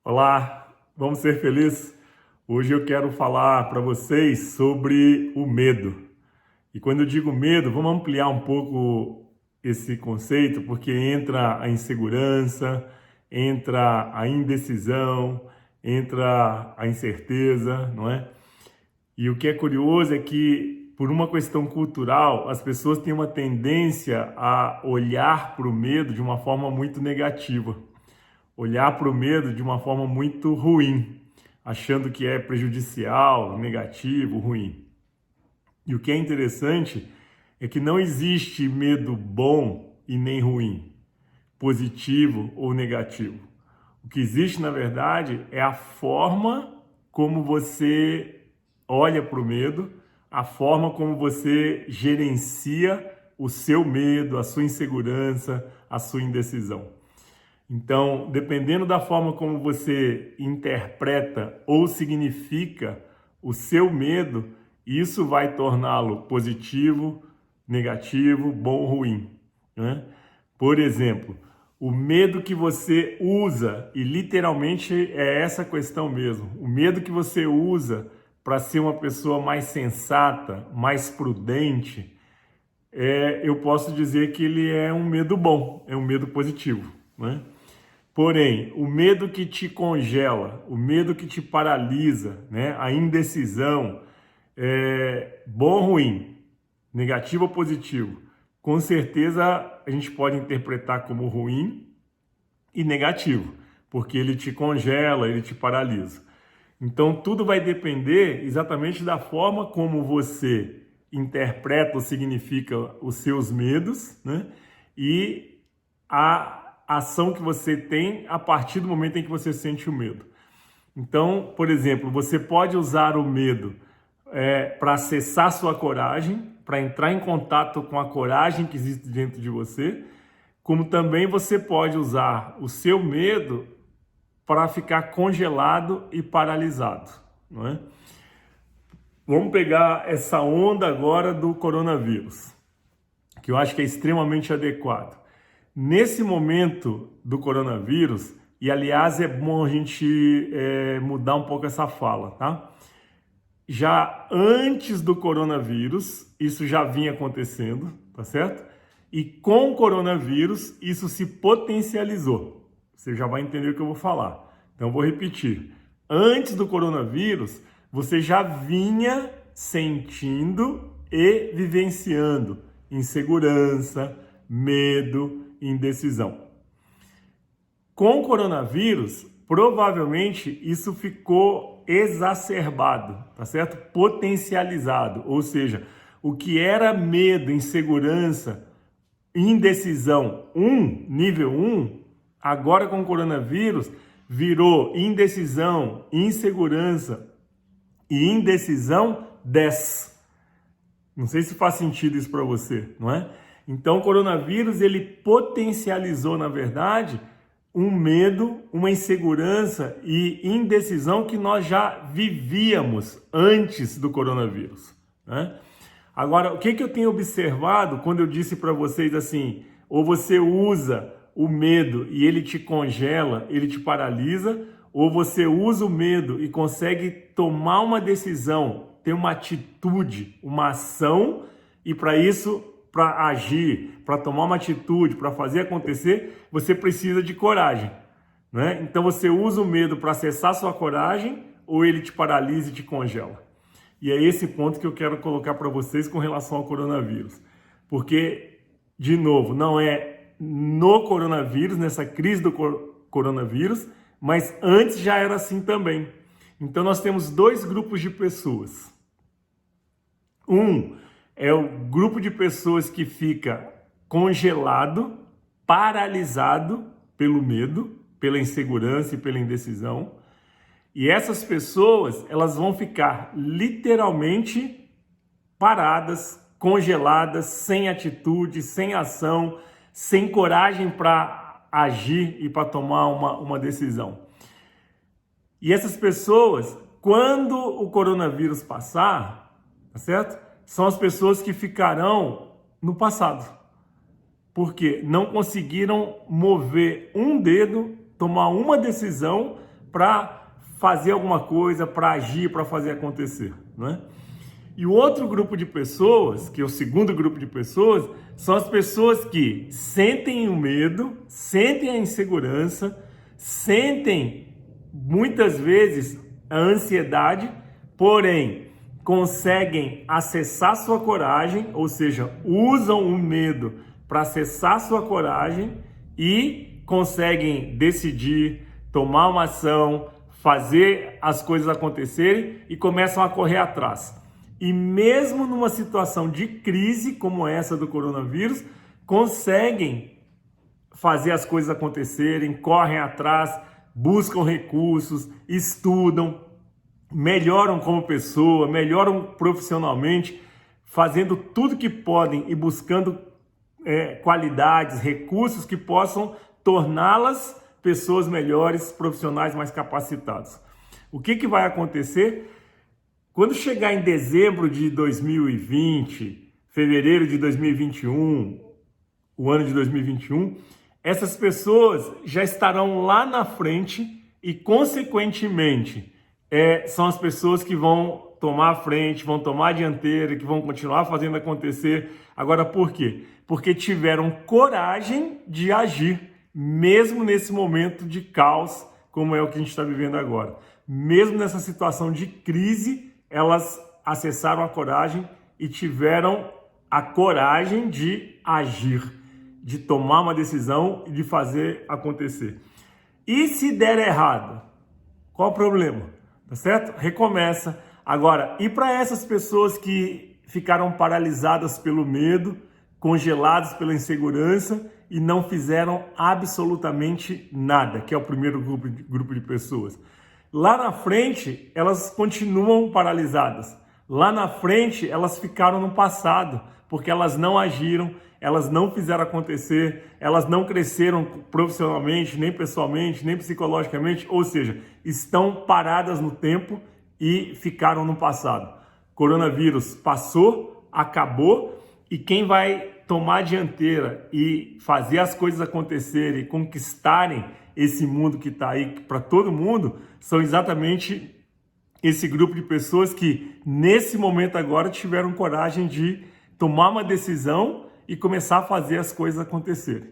Olá, vamos ser felizes? Hoje eu quero falar para vocês sobre o medo. E quando eu digo medo, vamos ampliar um pouco esse conceito, porque entra a insegurança, entra a indecisão, entra a incerteza, não é? E o que é curioso é que, por uma questão cultural, as pessoas têm uma tendência a olhar para o medo de uma forma muito negativa. Olhar para o medo de uma forma muito ruim, achando que é prejudicial, negativo, ruim. E o que é interessante é que não existe medo bom e nem ruim, positivo ou negativo. O que existe, na verdade, é a forma como você olha para o medo, a forma como você gerencia o seu medo, a sua insegurança, a sua indecisão. Então, dependendo da forma como você interpreta ou significa o seu medo, isso vai torná-lo positivo, negativo, bom ou ruim, né? Por exemplo, o medo que você usa, e literalmente é essa questão mesmo, o medo que você usa para ser uma pessoa mais sensata, mais prudente, eu posso dizer que ele é um medo bom, é um medo positivo, né? Porém, o medo que te congela, o medo que te paralisa, né? A indecisão, bom ou ruim, negativo ou positivo, com certeza a gente pode interpretar como ruim e negativo, porque ele te congela, ele te paralisa. Então, tudo vai depender exatamente da forma como você interpreta ou significa os seus medos, né? E a ação que você tem a partir do momento em que você sente o medo. Então, por exemplo, você pode usar o medo para acessar sua coragem, para entrar em contato com a coragem que existe dentro de você, como também você pode usar o seu medo para ficar congelado e paralisado, não é? Vamos pegar essa onda agora do coronavírus, que eu acho que é extremamente adequado. Nesse momento do coronavírus, e aliás é bom a gente mudar um pouco essa fala, tá? Já antes do coronavírus, isso já vinha acontecendo, tá certo? E com o coronavírus, isso se potencializou. Você já vai entender o que eu vou falar. Então, eu vou repetir. Antes do coronavírus, você já vinha sentindo e vivenciando insegurança, medo, indecisão. Com o coronavírus, provavelmente isso ficou exacerbado, tá certo? Potencializado, ou seja, o que era medo, insegurança, indecisão nível 1, agora com o coronavírus virou indecisão, insegurança e indecisão 10. Não sei se faz sentido isso para você, não é? Então, o coronavírus, ele potencializou, na verdade, um medo, uma insegurança e indecisão que nós já vivíamos antes do coronavírus, né? Agora, o que eu tenho observado quando eu disse para vocês assim, ou você usa o medo e ele te congela, ele te paralisa, ou você usa o medo e consegue tomar uma decisão, ter uma atitude, uma ação, e para isso, para agir, para tomar uma atitude, para fazer acontecer, você precisa de coragem, né? Então você usa o medo para acessar sua coragem, ou ele te paralisa e te congela. E é esse ponto que eu quero colocar para vocês com relação ao coronavírus. Porque, de novo, não é no coronavírus, nessa crise do coronavírus, mas antes já era assim também. Então nós temos dois grupos de pessoas. Um é o grupo de pessoas que fica congelado, paralisado pelo medo, pela insegurança e pela indecisão. E essas pessoas, elas vão ficar literalmente paradas, congeladas, sem atitude, sem ação, sem coragem para agir e para tomar uma decisão. E essas pessoas, quando o coronavírus passar, tá certo? São as pessoas que ficarão no passado. Porque não conseguiram mover um dedo, tomar uma decisão para fazer alguma coisa, para agir, para fazer acontecer, né? E o outro grupo de pessoas, que é o segundo grupo de pessoas, são as pessoas que sentem o medo, sentem a insegurança, sentem muitas vezes a ansiedade, porém conseguem acessar sua coragem, ou seja, usam o medo para acessar sua coragem e conseguem decidir, tomar uma ação, fazer as coisas acontecerem e começam a correr atrás. E mesmo numa situação de crise como essa do coronavírus, conseguem fazer as coisas acontecerem, correm atrás, buscam recursos, estudam, melhoram como pessoa, melhoram profissionalmente, fazendo tudo que podem e buscando qualidades, recursos que possam torná-las pessoas melhores, profissionais mais capacitados. O que vai acontecer? Quando chegar em dezembro de 2020, fevereiro de 2021, o ano de 2021, essas pessoas já estarão lá na frente e, consequentemente, são as pessoas que vão tomar a frente, vão tomar a dianteira, que vão continuar fazendo acontecer. Agora, por quê? Porque tiveram coragem de agir, mesmo nesse momento de caos, como é o que a gente está vivendo agora. Mesmo nessa situação de crise, elas acessaram a coragem e tiveram a coragem de agir, de tomar uma decisão e de fazer acontecer. E se der errado, qual o problema? Tá certo? Recomeça. Agora, e para essas pessoas que ficaram paralisadas pelo medo, congeladas pela insegurança e não fizeram absolutamente nada, que é o primeiro grupo de pessoas? Lá na frente, elas continuam paralisadas. Lá na frente, elas ficaram no passado, porque elas não agiram, elas não fizeram acontecer, elas não cresceram profissionalmente, nem pessoalmente, nem psicologicamente, ou seja, estão paradas no tempo e ficaram no passado. Coronavírus passou, acabou, e quem vai tomar a dianteira e fazer as coisas acontecerem e conquistarem esse mundo que está aí para todo mundo, são exatamente esse grupo de pessoas que, nesse momento agora, tiveram coragem de tomar uma decisão e começar a fazer as coisas acontecerem.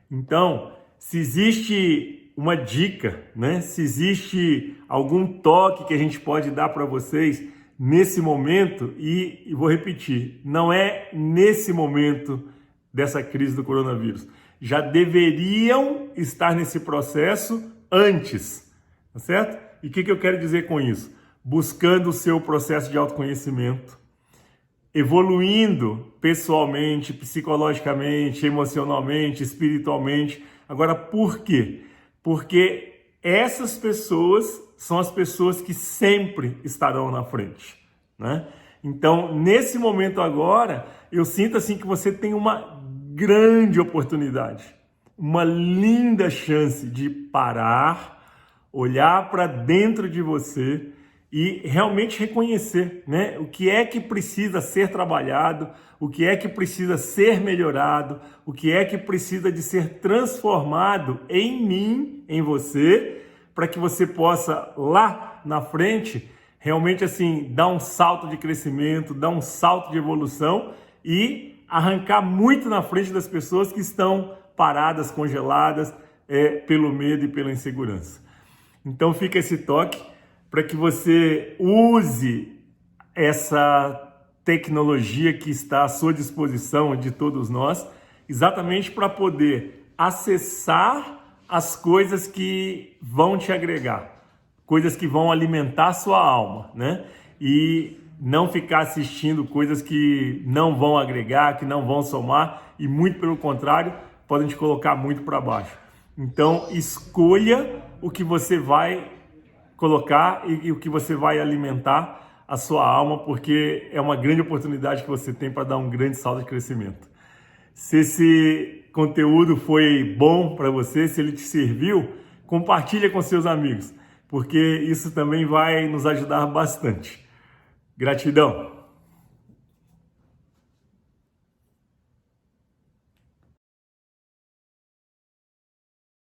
Então, se existe uma dica, né? Se existe algum toque que a gente pode dar para vocês nesse momento, e vou repetir, não é nesse momento dessa crise do coronavírus. Já deveriam estar nesse processo antes, tá certo? E o que eu quero dizer com isso? Buscando o seu processo de autoconhecimento, evoluindo pessoalmente, psicologicamente, emocionalmente, espiritualmente. Agora, por quê? Porque essas pessoas são as pessoas que sempre estarão na frente, né? Então, nesse momento agora, eu sinto assim que você tem uma grande oportunidade, uma linda chance de parar, olhar para dentro de você e realmente reconhecer, né, o que é que precisa ser trabalhado, o que é que precisa ser melhorado, o que é que precisa de ser transformado em mim, em você, para que você possa lá na frente realmente assim dar um salto de crescimento, dar um salto de evolução e arrancar muito na frente das pessoas que estão paradas, congeladas pelo medo e pela insegurança. Então fica esse toque para que você use essa tecnologia que está à sua disposição, de todos nós, exatamente para poder acessar as coisas que vão te agregar, coisas que vão alimentar a sua alma, né? E não ficar assistindo coisas que não vão agregar, que não vão somar e, muito pelo contrário, podem te colocar muito para baixo. Então, escolha o que você vai colocar e o que você vai alimentar a sua alma, porque é uma grande oportunidade que você tem para dar um grande salto de crescimento. Se esse conteúdo foi bom para você, se ele te serviu, compartilha com seus amigos, porque isso também vai nos ajudar bastante. Gratidão!